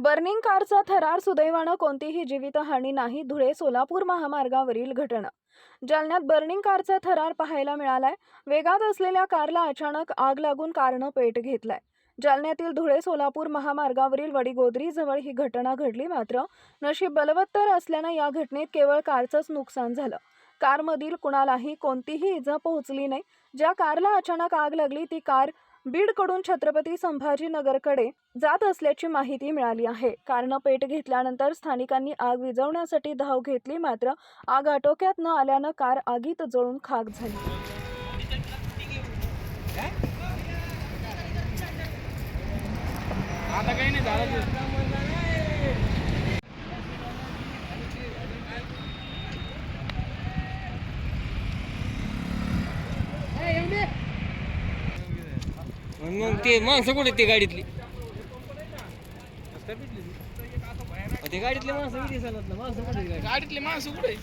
Burning कारचा थरार, सुदैवानं कोणतीही जीवितहानी नाही. धुळे सोलापूर महामार्गावरील घटना. जालन्यात बर्निंग कारचा थरार पाहायला मिळालाय. वेगात असलेल्या कारला अचानक आग लागून कारनं पेट घेतलाय. जालन्यातील धुळे सोलापूर महामार्गावरील वडीगोद्री जवळ ही घटना घडली. मात्र नशीब बलवत्तर असल्यानं या घटनेत केवळ कारचंच नुकसान झालं. कारमधील कुणालाही कोणतीही इजा पोहोचली नाही. ज्या कारला अचानक आग लागली ती कार बीडकडून छत्रपती संभाजीनगरकडे जात असल्याची माहिती मिळाली आहे. कारनं पेट घेतल्यानंतर स्थानिकांनी आग विझवण्यासाठी धाव घेतली. मात्र आग आटोक्यात न आल्यानं कार आगीत जळून खाक झाली. आता काही नाही झालं. मग ते माणसं कुठे ते गाडीतली ते गाडीतले माणसं कुठे